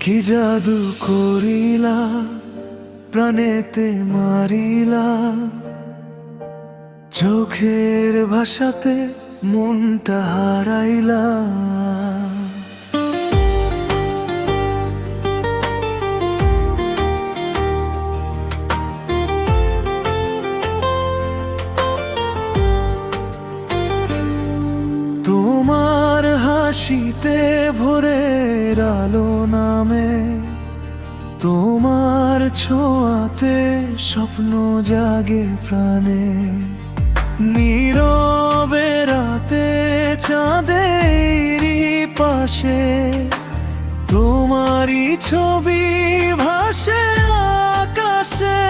কি জাদু করিলা প্রাণেতে মারিলা, চোখের ভাষাতে মনটা হারাইলা। তোমার হাসিতে ভোরের আলো নামে, তোমার ছোঁয়াতে স্বপ্ন জাগে প্রাণে। নীরবে রাতে চাঁদেরই পাশে তোমারই ছবি ভাসে আকাশে।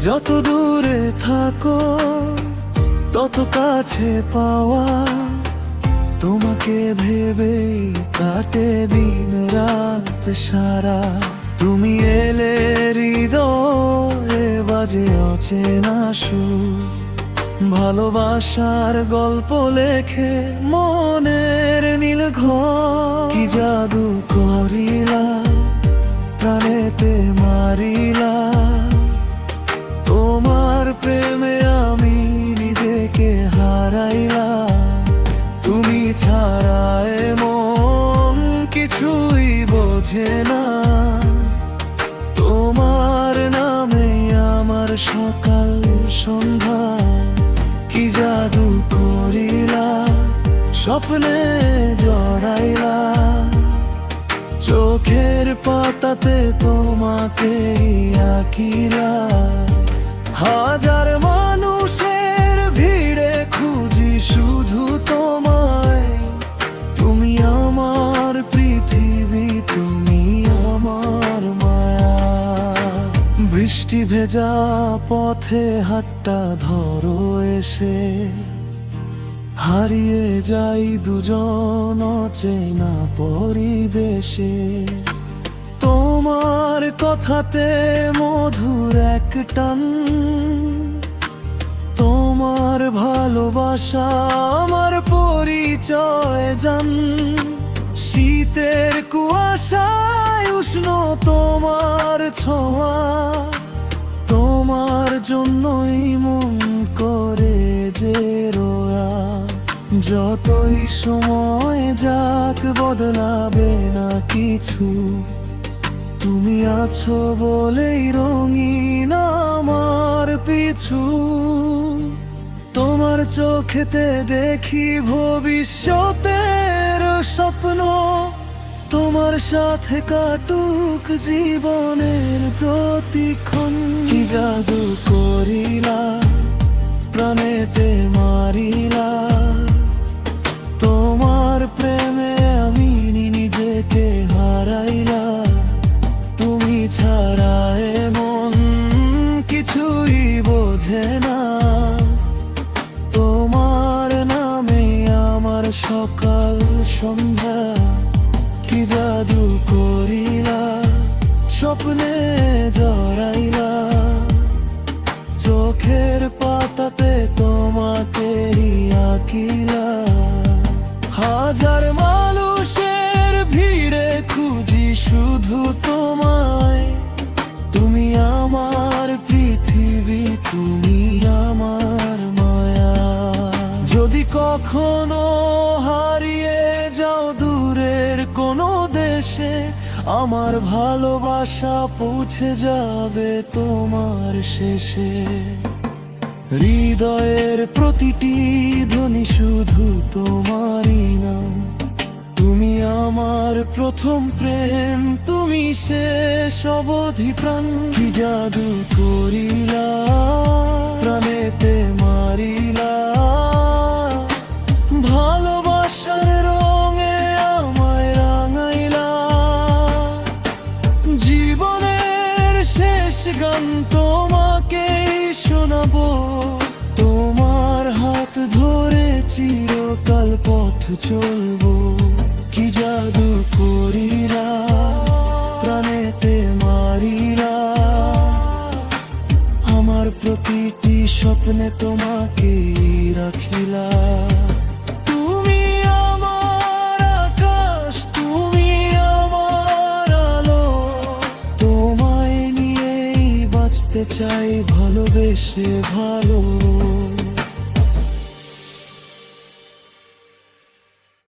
যত দূরে থাকো তত কাছে পাওয়া, তোমাকে ভেবেই কাটে দিন রাত সারা। তুমি এলে হৃদয়ে বাজে অচেনা সুর, ভালোবাসার গল্প লেখে মনের নীল ঘর। কি জাদু করিলা প্রাণেতে মারিলা, তোমার প্রেমে আমি নিজেকে হারাইলা। তুমি ছাড়া মন কিছুই বোঝে না, তোমার নামে আমার সকাল সন্ধ্যা। কি জাদু করিলা স্বপ্নে জড়াইলা, চোখের পাতাতে তোমাকে আঁকিলা। হাজার মানুষের ভিড়ে খুঁজি শুধু তোমায়, তুমি আমার পৃথিবী, তুমি আমার মায়া। বৃষ্টি ভেজা পথে হাতটা ধরো এসে, হারিয়ে যাই দুজন অচেনা পরিবেশে। তোমার কথাতে মধুর এক টান, তোমার ভালোবাসা আমার পরিচয় জান। শীতের কুয়াশায় উষ্ণ তোমার ছোঁয়া, তোমার জন্যই মন করে যে রোয়া। যতই সময় যাক বদলাবে না কিছু, তুমি আছো বলেই রঙিন আমার পিছু। তোমার চোখেতে দেখি ভবিষ্যতের স্বপ্ন, তোমার সাথে কাটুক জীবনের প্রতিক্ষণ। কি জাদু করিলা প্রাণেতে মারিলা, তোমার প্রেমে আমি নিজেকে হারাইলা। তুমি ছাড়া মন কিছুই বোঝে না, তোমার নামে আমার সকাল সন্ধ্যা। কি জাদু করিলা স্বপ্নে জড়াইলা, চোখের পাতাতে তোমাকে আঁকিলা। হাজার মানুষের ভিড়ে খুঁজি শুধু তোমায়, তুমি আমার পৃথিবী, তুমি আমার মায়া। যদি কখনো হারিয়ে যাও দূরের কোনো দেশে, আমার ভালোবাসা পৌঁছে যাবে তোমার শেষে। হৃদয়ের প্রতিটি ধ্বনি শুধু তোমারই নাম, তুমি আমার প্রথম প্রেম, তুমি শেষ অবধি প্রাণ। কি জাদু করিলা প্রাণেতে মারিলা, ভালোবাসার রঙে আমায় রাঙাইলা। জীবনের শেষ গান তোমাকেই শোনাবো, তোমার হাত ধরে চিরকাল পথ চলবো। কি জাদু করিলা প্রাণেতে মারিলা, আমার প্রতিটি স্বপ্নে তোমাকে রাখিলা। তুমি আমার আকাশ, তুমি আমার চাই ভালোবেসে ভালো।